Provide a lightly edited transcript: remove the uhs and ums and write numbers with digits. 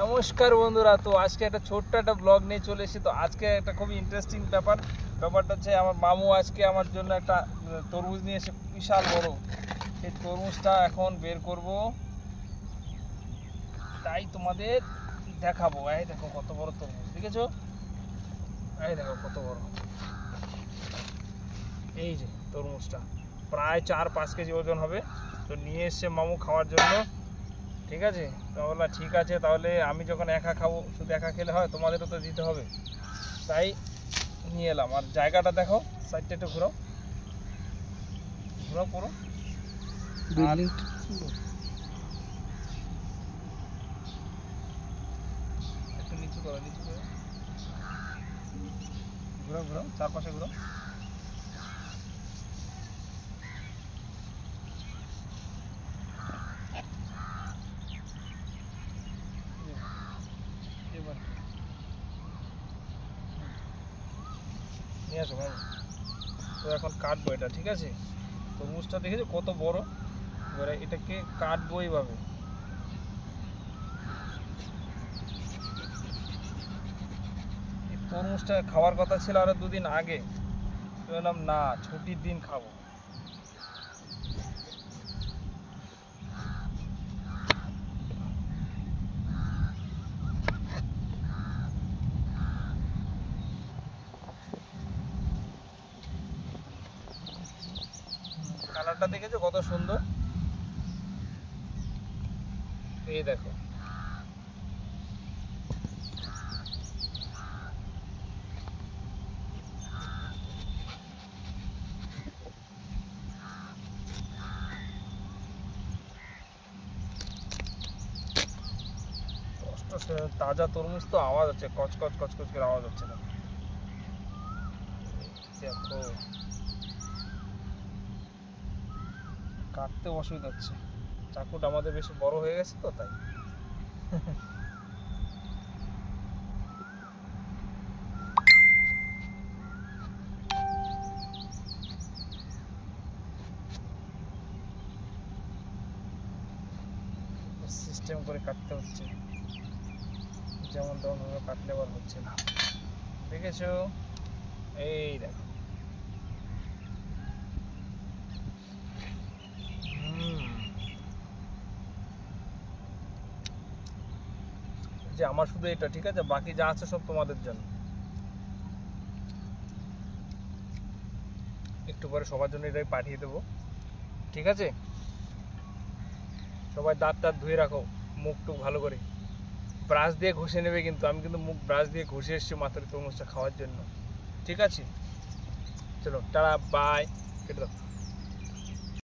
নমস্কার বন্ধুরা, তো আজকে একটা ছোট্ট একটা ব্লগ নিয়ে চলে এসেছি। তো আজকে একটা খুবই ইন্টারেস্টিং ব্যাপারটা হচ্ছে আমার মামু আজকে আমার জন্য একটা তরমুজ নিয়ে এসে, বিশাল বড়। সেই তরমুজটা এখন বের করব, তাই তোমাদের দেখাবো। এই দেখো কত বড় তরমুজ, দেখেছো? এই দেখো কত বড়। এই যে তরমুজটা প্রায় 4-5 কেজি ওজন হবে। তো নিয়ে এসছে মামু খাওয়ার জন্য, ঠিক আছে? তো বললাম ঠিক আছে, তাহলে আমি যখন একা খাবো, শুধু একা খেলে হয়, তোমাদেরও তো দিতে হবে, তাই নিয়ে এলাম। আর জায়গাটা দেখো, সাইডটা একটু ঘুরাও ঘুরাও পুরো। একটু নিচু করো, নিচু করো, ঘুরাও ঘুরাও, চারপাশে ঘুরাও। এবার নিয়ে আসো ভাই। তো এখন কাটবো এটা, ঠিক আছে? তরমুজটা দেখেছো কত বড়? এবারে এটাকে কাটবো এইভাবে। এই তরমুজটা খাওয়ার কথা ছিল আরো 2 দিন আগে, তো বললাম না, ছুটির দিন খাবো। কালারটা দেখেছো কত সুন্দর? এই দেখো, তাজা তরমুজ তো আওয়াজ হচ্ছে, কচকচ কচকচ করে আওয়াজ হচ্ছে না? দেখো, কাটতে অসুবিধা হচ্ছে, চাকুটা আমাদের বেশি বড় হয়ে গেছে তো তাই। সিস্টেম করে কাটতে হচ্ছে, যেমন তেমন ভাবে কাটলে আবার হচ্ছে না, দেখেছো? এই দেখো, যে আমার শুধু এটা, ঠিক আছে? বাকি যা আছে সব তোমাদের জন্য। একটু পরে সবার জন্য এটাই পাঠিয়ে দেবো, ঠিক আছে? সবাই দাঁত টাত ধুয়ে রাখো, মুখ টুক ভালো করে ব্রাশ দিয়ে ঘষে নেবে, কিন্তু আমি কিন্তু মুখ ব্রাশ দিয়ে ঘষে এসেছি মাত্র তরমুজটা খাওয়ার জন্য, ঠিক আছে? চলো টাটা, বাই, কেটে দাও।